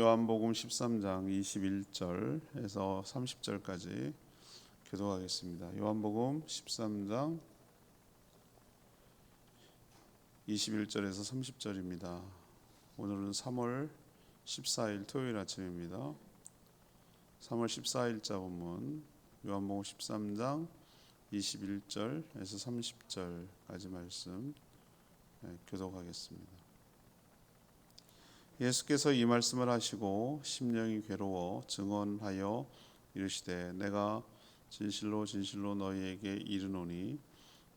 요한복음 13장 21절에서 30절까지 교독하겠습니다. 요한복음 13장 21절에서 30절입니다. 오늘은 3월 14일 토요일 아침입니다. 3월 14일자 본문 요한복음 13장 21절에서 30절까지 말씀 교독하겠습니다. 예수께서 이 말씀을 하시고 심령이 괴로워 증언하여 이르시되 내가 진실로 진실로 너희에게 이르노니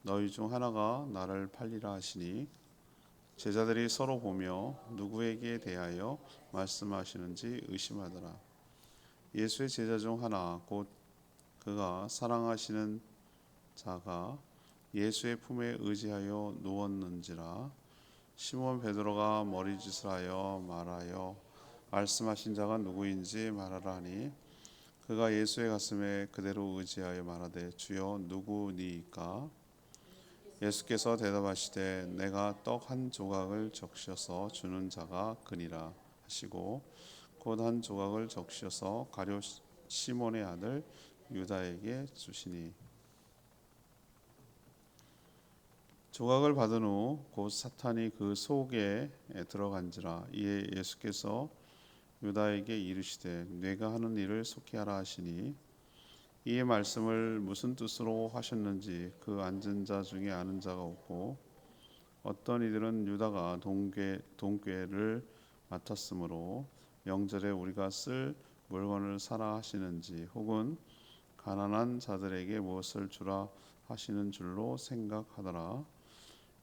너희 중 하나가 나를 팔리라 하시니 제자들이 서로 보며 누구에게 대하여 말씀하시는지 의심하더라. 예수의 제자 중 하나 곧 그가 사랑하시는 자가 예수의 품에 의지하여 누웠는지라. 시몬 베드로가 머리짓을 하여 말하여 말씀하신 자가 누구인지 말하라 하니 그가 예수의 가슴에 그대로 의지하여 말하되 주여 누구니이까? 예수께서 대답하시되 내가 떡 한 조각을 적셔서 주는 자가 그니라 하시고 곧 한 조각을 적셔서 가룟 시몬의 아들 유다에게 주시니 조각을 받은 후 곧 사탄이 그 속에 들어간지라. 이에 예수께서 유다에게 이르시되 네가 하는 일을 속히 하라 하시니 이 말씀을 무슨 뜻으로 하셨는지 그 앉은 자 중에 아는 자가 없고 어떤 이들은 유다가 돈꾀를 맡았으므로 명절에 우리가 쓸 물건을 사라 하시는지 혹은 가난한 자들에게 무엇을 주라 하시는 줄로 생각하더라.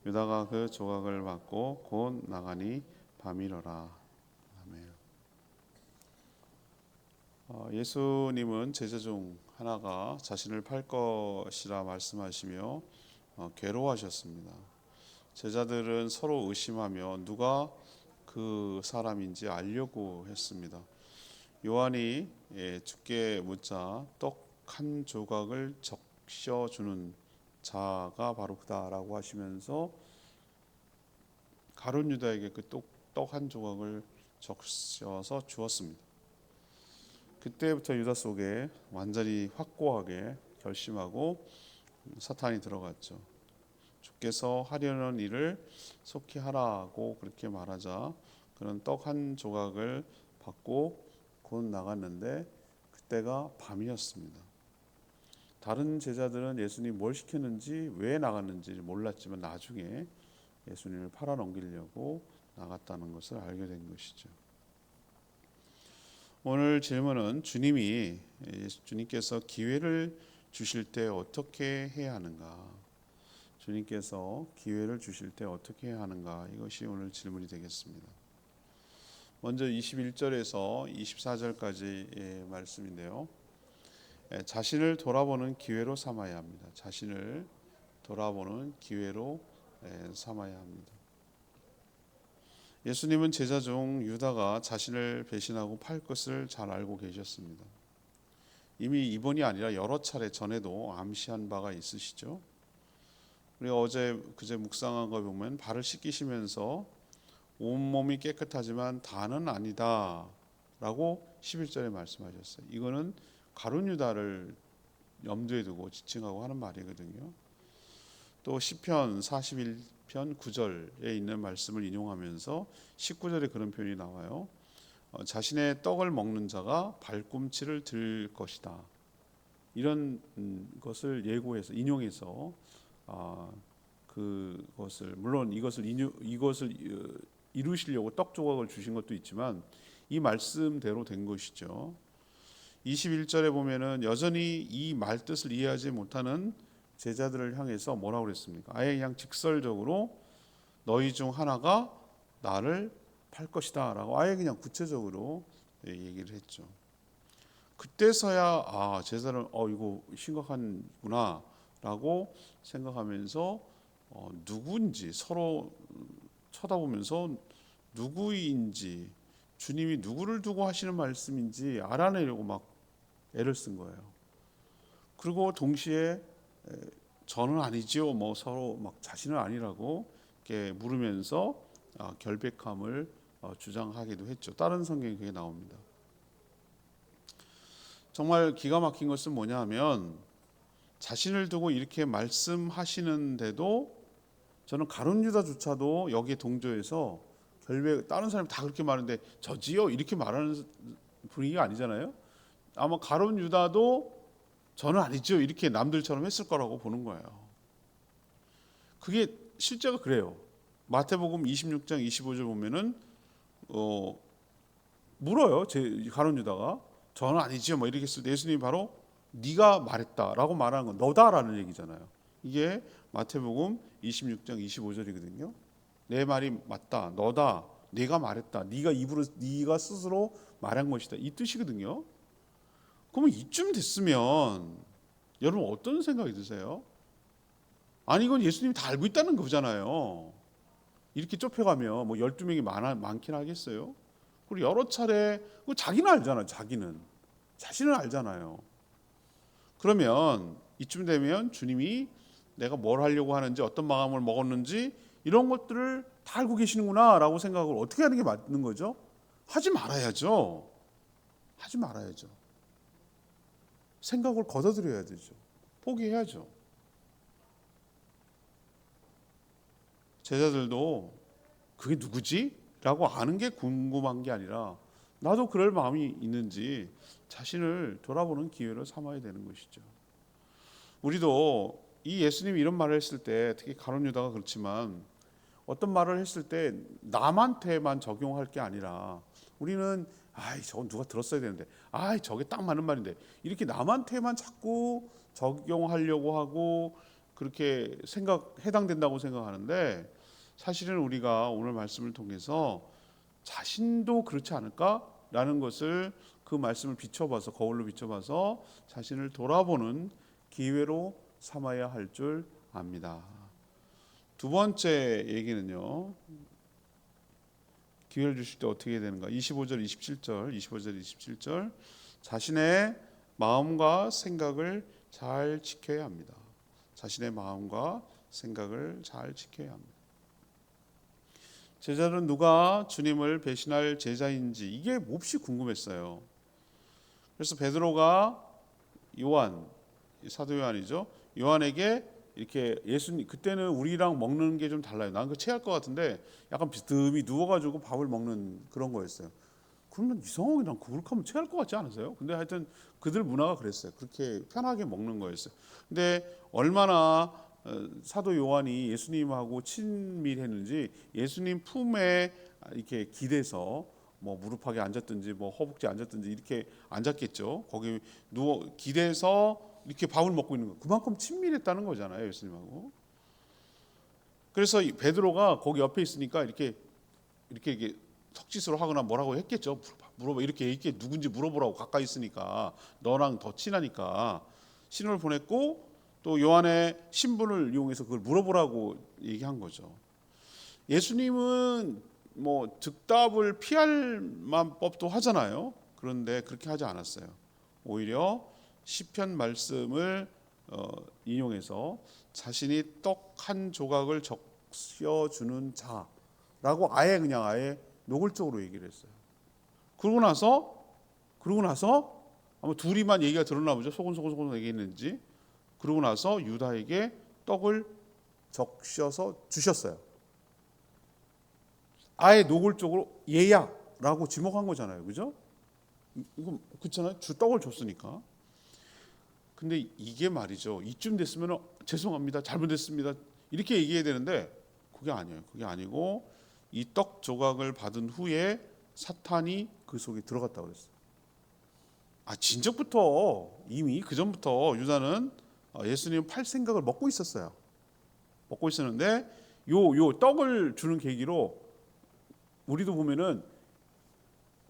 유다가 그 조각을 받고 곧 나가니 밤이러라. 아멘. 예수님은 제자 중 하나가 자신을 팔 것이라 말씀하시며 괴로워하셨습니다. 제자들은 서로 의심하며 누가 그 사람인지 알려고 했습니다. 요한이 주께 묻자 떡 한 조각을 적셔주는 자가 바로 그다라고 하시면서 가룟 유다에게 그 떡 한 조각을 적셔서 주었습니다. 그때부터 유다 속에 완전히 확고하게 결심하고 사탄이 들어갔죠. 주께서 하려는 일을 속히 하라고 그렇게 말하자 그는 떡 한 조각을 받고 곧 나갔는데 그때가 밤이었습니다. 다른 제자들은 예수님이 뭘 시켰는지 왜 나갔는지 몰랐지만 나중에 예수님을 팔아넘기려고 나갔다는 것을 알게 된 것이죠. 오늘 질문은 주님께서 기회를 주실 때 어떻게 해야 하는가? 주님께서 기회를 주실 때 어떻게 해야 하는가? 이것이 오늘 질문이 되겠습니다. 먼저 21절에서 24절까지의 말씀인데요. 자신을 돌아보는 기회로 삼아야 합니다. 자신을 돌아보는 기회로 삼아야 합니다. 예수님은 제자 중 유다가 자신을 배신하고 팔 것을 잘 알고 계셨습니다. 이미 이번이 아니라 여러 차례 전에도 암시한 바가 있으시죠. 우리가 그제 묵상한 거 보면 발을 씻기시면서 온몸이 깨끗하지만 다는 아니다 라고 11절에 말씀하셨어요. 이거는 가룟 유다를 염두에 두고 지칭하고 하는 말이거든요. 또 시편 41편 9절에 있는 말씀을 인용하면서 19절에 그런 표현이 나와요. 자신의 떡을 먹는 자가 발꿈치를 들 것이다. 이런 것을 예고해서 인용해서 그것을 물론 이것을 이루시려고 떡 조각을 주신 것도 있지만 이 말씀대로 된 것이죠. 21절에 보면은 여전히 이 말 뜻을 이해하지 못하는 제자들을 향해서 뭐라고 그랬습니까? 아예 그냥 직설적으로 너희 중 하나가 나를 팔 것이다 라고 아예 그냥 구체적으로 얘기를 했죠. 그때서야 제자들은 이거 심각한구나 라고 생각하면서 누구인지 서로 쳐다보면서 누구인지 주님이 누구를 두고 하시는 말씀인지 알아내려고 막 애를 쓴 거예요. 그리고 동시에 저는 아니지요. 서로 막 자신은 아니라고 이렇게 물으면서 결백함을 주장하기도 했죠. 다른 성경에 그게 나옵니다. 정말 기가 막힌 것은 뭐냐 하면 자신을 두고 이렇게 말씀하시는데도 저는 가룟 유다조차도 여기에 동조해서 결백, 다른 사람이 다 그렇게 말하는데 저지요 이렇게 말하는 분위기가 아니잖아요. 아마 가룟 유다도 저는 아니죠 이렇게 남들처럼 했을 거라고 보는 거예요. 그게 실제가 그래요. 마태복음 26장 25절 보면은 물어요. 가룟 유다가 저는 아니지요 뭐 이렇게 했을 때 예수님이 바로 네가 말했다라고 말하는 건 너다라는 얘기잖아요. 이게 마태복음 26장 25절이거든요. 내 말이 맞다, 너다, 네가 말했다, 네가 스스로 말한 것이다 이 뜻이거든요. 그러면 이쯤 됐으면 여러분 어떤 생각이 드세요? 아니 이건 예수님이 다 알고 있다는 거잖아요. 이렇게 좁혀가면 뭐 12명이 많긴 하겠어요. 그리고 여러 차례 자기는 알잖아요. 자신은 알잖아요. 그러면 이쯤 되면 주님이 내가 뭘 하려고 하는지 어떤 마음을 먹었는지 이런 것들을 다 알고 계시는구나 라고 생각을 어떻게 하는 게 맞는 거죠? 하지 말아야죠. 생각을 걷어들여야 되죠. 포기해야죠. 제자들도 그게 누구지? 라고 아는 게 궁금한 게 아니라 나도 그럴 마음이 있는지 자신을 돌아보는 기회를 삼아야 되는 것이죠. 우리도 이 예수님이 이런 말을 했을 때 특히 가룟 유다가 그렇지만 어떤 말을 했을 때 남한테만 적용할 게 아니라 우리는 저건 누가 들었어야 되는데 저게 딱 맞는 말인데 이렇게 남한테만 자꾸 적용하려고 하고 그렇게 해당된다고 생각하는데 사실은 우리가 오늘 말씀을 통해서 자신도 그렇지 않을까라는 것을 그 말씀을 비춰봐서 거울로 비춰봐서 자신을 돌아보는 기회로 삼아야 할 줄 압니다. 두 번째 얘기는요. 기회를 주실 때 어떻게 되는가? 25절 27절 자신의 마음과 생각을 잘 지켜야 합니다. 자신의 마음과 생각을 잘 지켜야 합니다. 제자들은 누가 주님을 배신할 제자인지 이게 몹시 궁금했어요. 그래서 베드로가 사도 요한이죠. 요한에게 이렇게 예수님 그때는 우리랑 먹는 게 좀 달라요. 난 그 체할 것 같은데 약간 비스듬히 누워가지고 밥을 먹는 그런 거였어요. 그러면 이상하게 난 그렇게 하면 체할 것 같지 않으세요? 근데 하여튼 그들 문화가 그랬어요. 그렇게 편하게 먹는 거였어요. 근데 얼마나 사도 요한이 예수님하고 친밀했는지 예수님 품에 이렇게 기대서 뭐 무릎하게 앉았든지 뭐 허벅지 앉았든지 이렇게 앉았겠죠. 거기 기대서 이렇게 밥을 먹고 있는 거 그만큼 친밀했다는 거잖아요, 예수님하고. 그래서 베드로가 거기 옆에 있으니까 이렇게 턱짓으로 하거나 뭐라고 했겠죠. 물어봐 이렇게 누군지 물어보라고 가까이 있으니까 너랑 더 친하니까 신호를 보냈고 또 요한의 신분을 이용해서 그걸 물어보라고 얘기한 거죠. 예수님은 뭐 즉답을 피할 법도 하잖아요. 그런데 그렇게 하지 않았어요. 오히려 시편 말씀을 인용해서 자신이 떡 한 조각을 적셔주는 자라고 아예 노골적으로 얘기를 했어요. 그러고 나서 아마 둘이만 얘기가 드러나 보죠. 소곤소곤 얘기했는지. 그러고 나서 유다에게 떡을 적셔서 주셨어요. 아예 노골적으로 얘야라고 지목한 거잖아요. 그죠? 이거 그렇잖아요. 떡을 줬으니까. 근데 이게 말이죠. 이쯤 됐으면 죄송합니다. 잘못했습니다. 이렇게 얘기해야 되는데 그게 아니에요. 그게 아니고 이 떡 조각을 받은 후에 사탄이 그 속에 들어갔다고 그랬어요. 진적부터 이미 그 전부터 유다는 예수님 팔 생각을 먹고 있었어요. 먹고 있었는데 요 떡을 주는 계기로 우리도 보면은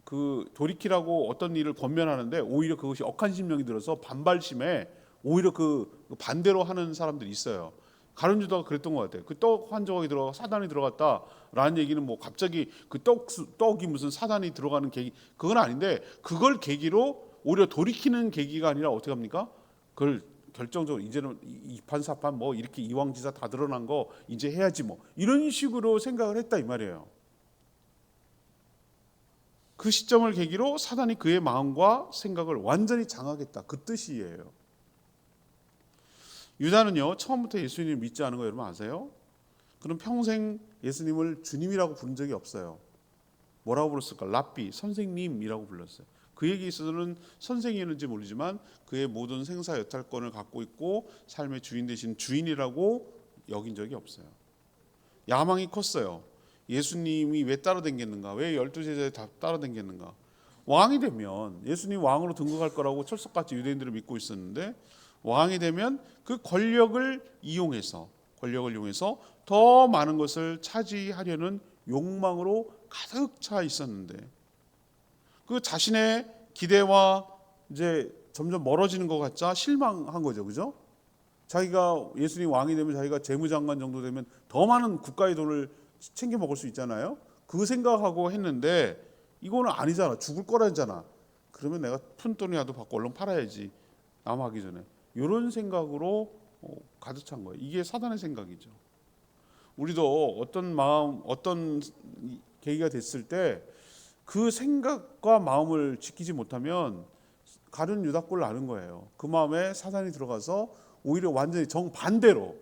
그 돌이키라고 어떤 일을 권면하는데 오히려 그것이 억한심령이 들어서 반발심에 오히려 그 반대로 하는 사람들이 있어요. 가룟 유다가 그랬던 것 같아요. 그 떡 한 조각이 들어가 사단이 들어갔다라는 얘기는 뭐 갑자기 그 떡이 무슨 사단이 들어가는 계기 그건 아닌데 그걸 계기로 오히려 돌이키는 계기가 아니라 어떻게 합니까? 그걸 결정적으로 이제는 이판사판 뭐 이렇게 이왕지사 다 드러난 거 이제 해야지 뭐 이런 식으로 생각을 했다 이 말이에요. 그 시점을 계기로 사단이 그의 마음과 생각을 완전히 장악했다. 그 뜻이에요. 유다는요, 처음부터 예수님을 믿지 않은 거 여러분 아세요? 그럼 평생 예수님을 주님이라고 부른 적이 없어요. 뭐라고 불렀을까? 랍비, 선생님이라고 불렀어요. 그에게 있어서는 선생이었는지 모르지만 그의 모든 생사 여탈권을 갖고 있고 삶의 주인 대신 주인이라고 여긴 적이 없어요. 야망이 컸어요. 예수님이 왜 따라다녔는가? 왜 12제자에 다 따라다녔는가? 왕이 되면 예수님 왕으로 등극할 거라고 철석같이 유대인들을 믿고 있었는데, 왕이 되면 그 권력을 이용해서 더 많은 것을 차지하려는 욕망으로 가득 차 있었는데, 그 자신의 기대와 이제 점점 멀어지는 것 같자 실망한 거죠. 그죠? 자기가 예수님 왕이 되면 자기가 재무장관 정도 되면 더 많은 국가의 돈을 챙겨 먹을 수 있잖아요. 그 생각하고 했는데 이거는 아니잖아. 죽을 거라잖아. 그러면 내가 푼돈이라도 받고 얼른 팔아야지. 남하기 전에. 이런 생각으로 가득 찬 거예요. 이게 사단의 생각이죠. 우리도 어떤 마음, 어떤 계기가 됐을 때 그 생각과 마음을 지키지 못하면 가룟 유다꼴을 나는 거예요. 그 마음에 사단이 들어가서 오히려 완전히 정반대로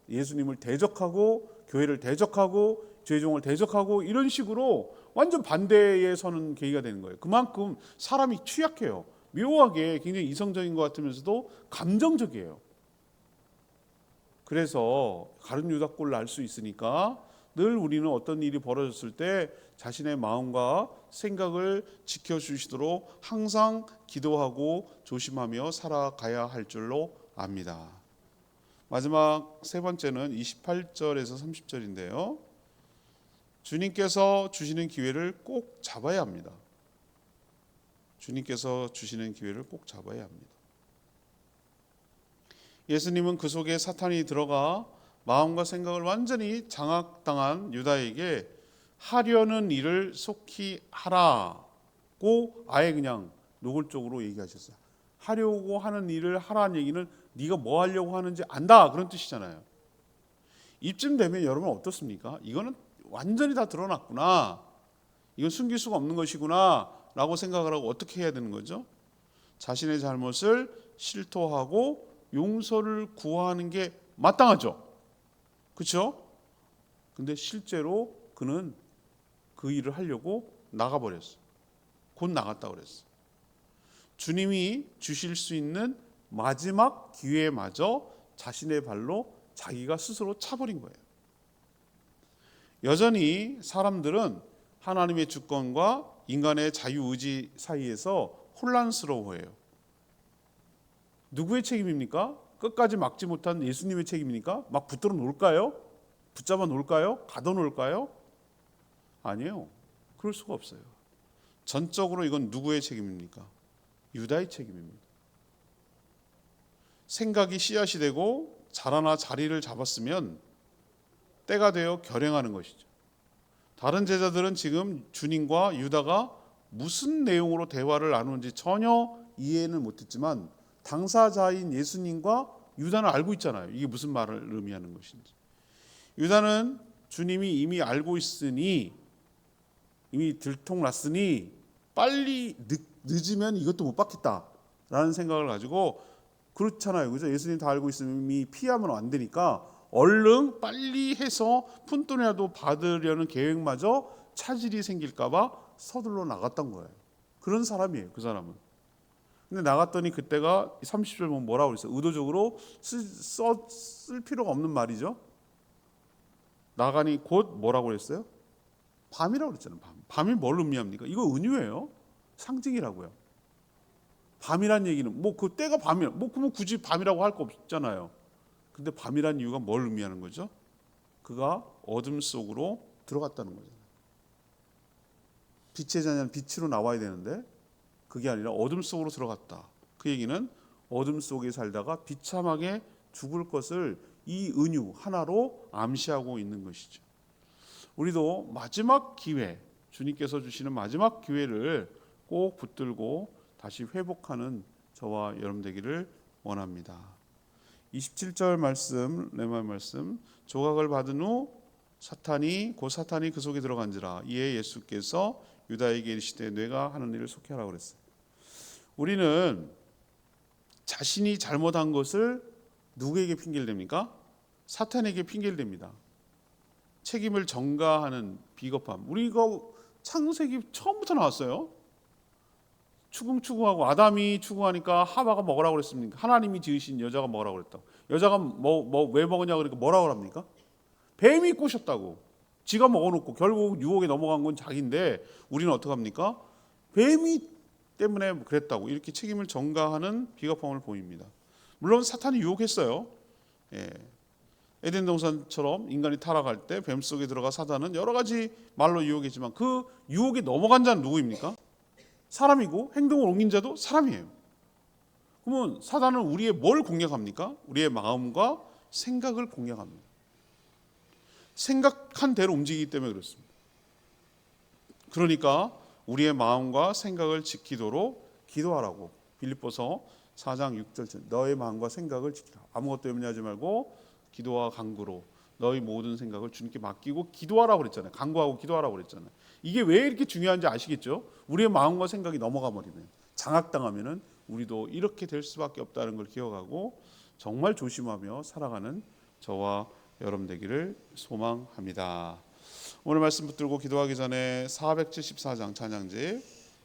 예수님을 대적하고 교회를 대적하고 죄종을 대적하고 이런 식으로 완전 반대에 서는 계기가 되는 거예요. 그만큼 사람이 취약해요. 묘하게 굉장히 이성적인 것 같으면서도 감정적이에요. 그래서 가룟 유다꼴을 알 수 있으니까 늘 우리는 어떤 일이 벌어졌을 때 자신의 마음과 생각을 지켜주시도록 항상 기도하고 조심하며 살아가야 할 줄로 압니다. 마지막 세 번째는 28절에서 30절인데요. 주님께서 주시는 기회를 꼭 잡아야 합니다. 주님께서 주시는 기회를 꼭 잡아야 합니다. 예수님은 그 속에 사탄이 들어가 마음과 생각을 완전히 장악당한 유다에게 하려는 일을 속히 하라고 아예 그냥 노골적으로 얘기하셨어요. 하려고 하는 일을 하라는 얘기는 네가 뭐 하려고 하는지 안다, 그런 뜻이잖아요. 이쯤 되면 여러분 어떻습니까? 이거는 완전히 다 드러났구나, 이건 숨길 수가 없는 것이구나 라고 생각을 하고 어떻게 해야 되는 거죠? 자신의 잘못을 실토하고 용서를 구하는 게 마땅하죠. 그렇죠? 근데 실제로 그는 그 일을 하려고 나가버렸어. 곧 나갔다 그랬어. 주님이 주실 수 있는 마지막 기회마저 자신의 발로 자기가 스스로 차버린 거예요. 여전히 사람들은 하나님의 주권과 인간의 자유의지 사이에서 혼란스러워해요. 누구의 책임입니까? 끝까지 막지 못한 예수님의 책임입니까? 막 붙들어 놓을까요? 붙잡아 놓을까요? 가둬 놓을까요? 아니에요. 그럴 수가 없어요. 전적으로 이건 누구의 책임입니까? 유다의 책임입니다. 생각이 씨앗이 되고 자라나 자리를 잡았으면 때가 되어 결행하는 것이죠. 다른 제자들은 지금 주님과 유다가 무슨 내용으로 대화를 나누는지 전혀 이해는 못했지만 당사자인 예수님과 유다는 알고 있잖아요. 이게 무슨 말을 의미하는 것인지. 유다는 주님이 이미 알고 있으니, 이미 들통났으니 빨리 늦으면 이것도 못 받겠다라는 생각을 가지고, 그렇잖아요. 그죠? 예수님 다 알고 있으면 이미 피하면 안 되니까 얼른 빨리 해서 푼돈이라도 받으려는 계획마저 차질이 생길까 봐 서둘러 나갔던 거예요. 그런 사람이에요. 그 사람은. 근데 나갔더니 그때가 30절 보면 뭐라고 그랬어요? 의도적으로 쓸 필요가 없는 말이죠. 나가니 곧 뭐라고 그랬어요? 밤이라고 그랬잖아요. 밤이 뭘 의미합니까? 이거 은유예요. 상징이라고요. 밤이란 얘기는 뭐 그 때가 밤이야. 뭐 그러면 굳이 밤이라고 할 거 없잖아요. 근데 밤이란 이유가 뭘 의미하는 거죠? 그가 어둠 속으로 들어갔다는 거죠. 빛의 자녀는 빛으로 나와야 되는데 그게 아니라 어둠 속으로 들어갔다. 그 얘기는 어둠 속에 살다가 비참하게 죽을 것을 이 은유 하나로 암시하고 있는 것이죠. 우리도 마지막 기회, 주님께서 주시는 마지막 기회를 꼭 붙들고 다시 회복하는 저와 여러분 되기를 원합니다. 27절 말씀, 레마 말씀, 조각을 받은 후 사탄이 그 속에 들어간지라. 이에 예수께서 유다에게 이르시되 내가 하는 일을 속히 하라고 그랬어요. 우리는 자신이 잘못한 것을 누구에게 핑계를 댑니까? 사탄에게 핑계를 댑니다. 책임을 전가하는 비겁함. 우리가 창세기 처음부터 나왔어요. 추궁추궁하고 아담이 추궁하니까 하와가 먹으라고 그랬습니까? 하나님이 지으신 여자가 먹으라고 그랬다고. 여자가 왜 먹으냐 그러니까 뭐라고 합니까? 뱀이 꼬셨다고. 지가 먹어놓고 결국 유혹에 넘어간 건 자기인데 우리는 어떡합니까? 뱀이 때문에 그랬다고 이렇게 책임을 전가하는 비겁함을 보입니다. 물론 사탄이 유혹했어요. 예. 에덴 동산처럼 인간이 타락할 때 뱀 속에 들어가 사단은 여러 가지 말로 유혹했지만 그 유혹에 넘어간 자는 누구입니까? 사람이고 행동을 옮긴 자도 사람이에요. 그러면 사단은 우리의 뭘 공략합니까? 우리의 마음과 생각을 공략합니다. 생각한 대로 움직이기 때문에 그렇습니다. 그러니까 우리의 마음과 생각을 지키도록 기도하라고 빌립보서 4장 6절 너의 마음과 생각을 지키라. 아무것도 염려하지 말고 기도와 간구로 너희 모든 생각을 주님께 맡기고 기도하라고 그랬잖아요. 간구하고 기도하라고 그랬잖아요. 이게 왜 이렇게 중요한지 아시겠죠? 우리의 마음과 생각이 넘어가 버리면 장악당하면은 우리도 이렇게 될 수밖에 없다는 걸 기억하고 정말 조심하며 살아가는 저와 여러분 되기를 소망합니다. 오늘 말씀 붙들고 기도하기 전에 474장 찬양집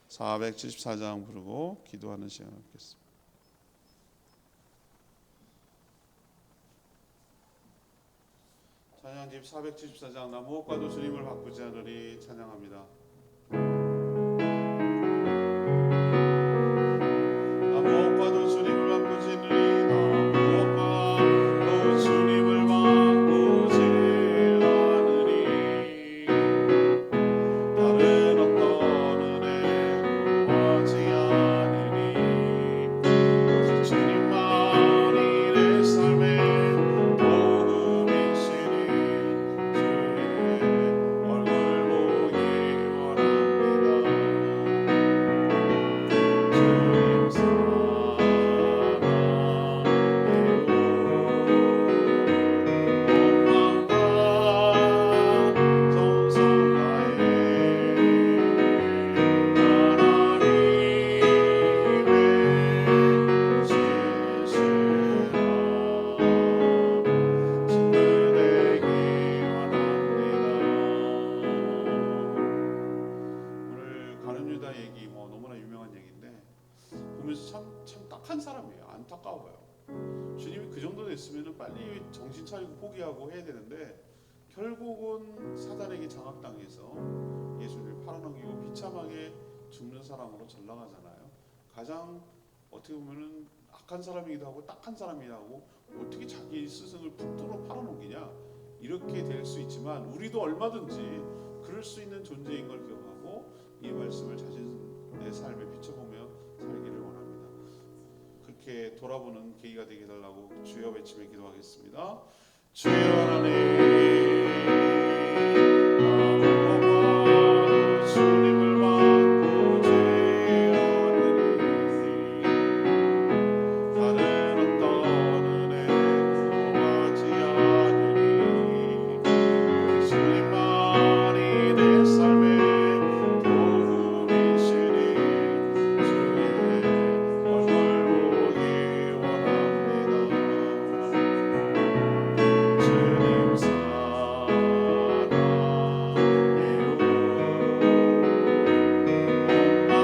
474장 부르고 기도하는 시간을 갖겠습니다. 찬양집 474장 나 무엇과도 주님을 바꾸지 않으리 찬양합니다. 나 무엇과도 주님을 바꾸지 않으리 나 무엇과도 주님을 바꾸지 않으리 다른 어떤 은혜 구하지 않으리 오직 주님만이 내 삶의 도움이시니 참 딱한 사람이에요. 안타까워요. 주님이 그 정도 됐으면 빨리 정신 차리고 포기하고 해야 되는데 결국은 사단에게 장악당해서 예수님을 팔아넘기고 비참하게 죽는 사람으로 전락하잖아요. 가장 어떻게 보면은 악한 사람이기도 하고 딱한 사람이기도 하고 어떻게 자기 스승을 붙들어 팔아넘기냐 이렇게 될 수 있지만 우리도 얼마든지 그럴 수 있는 존재인 걸 기억하고 이 말씀을 자신의 삶에 비춰보며 살기를 원합니다. 그렇게 돌아보는 계기가 되게 해달라고 주여 외치며 기도하겠습니다. 주여 하나님 아무것과도 주님을 바꾸지 않으리 다른 어떤 은혜 구하지 않으리 주님만이 내 삶의 도움이시니 주의 얼굴 보기 원합니다. 주님 사랑해요.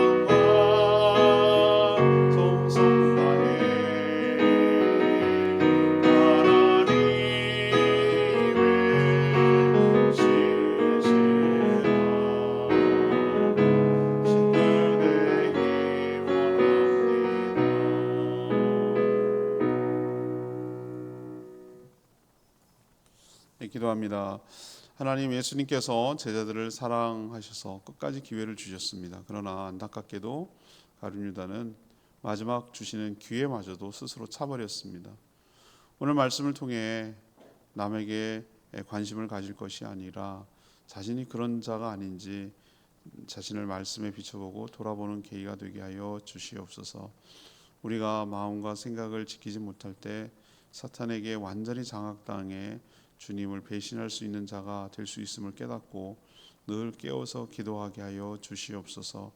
원망과 정성 다해 하나님의 지시라 친구 되기 원합니다. 네, 기도합니다. 하나님 예수님께서 제자들을 사랑하셔서 끝까지 기회를 주셨습니다. 그러나 안타깝게도 가룟유다는 마지막 주시는 기회마저도 스스로 차버렸습니다. 오늘 말씀을 통해 남에게 관심을 가질 것이 아니라 자신이 그런 자가 아닌지 자신을 말씀에 비춰보고 돌아보는 계기가 되게 하여 주시옵소서. 우리가 마음과 생각을 지키지 못할 때 사탄에게 완전히 장악당해 주님을 배신할 수 있는 자가 될 수 있음을 깨닫고 늘 깨워서 기도하게 하여 주시옵소서.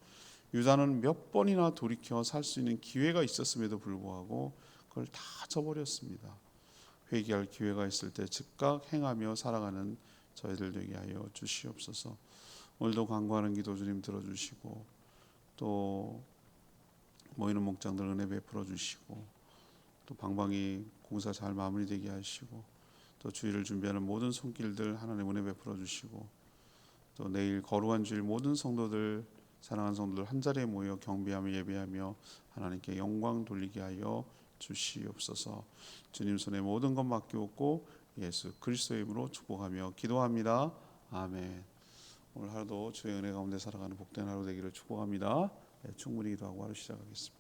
유다는 몇 번이나 돌이켜 살 수 있는 기회가 있었음에도 불구하고 그걸 다 저버렸습니다. 회개할 기회가 있을 때 즉각 행하며 살아가는 저희들 되게 하여 주시옵소서. 오늘도 간구하는 기도 주님 들어주시고 또 모이는 목장들 은혜 베풀어 주시고 또 방방이 공사 잘 마무리되게 하시고 또 주일을 준비하는 모든 손길들 하나님 은혜 베풀어 주시고 또 내일 거룩한 주일 모든 성도들 사랑하는 성도들 한자리에 모여 경배하며 예배하며 하나님께 영광 돌리게 하여 주시옵소서. 주님 손에 모든 것 맡기옵고 예수 그리스도의 이름으로 축복하며 기도합니다. 아멘. 오늘 하루도 주의 은혜 가운데 살아가는 복된 하루 되기를 축복합니다. 충분히 기도하고 하루 시작하겠습니다.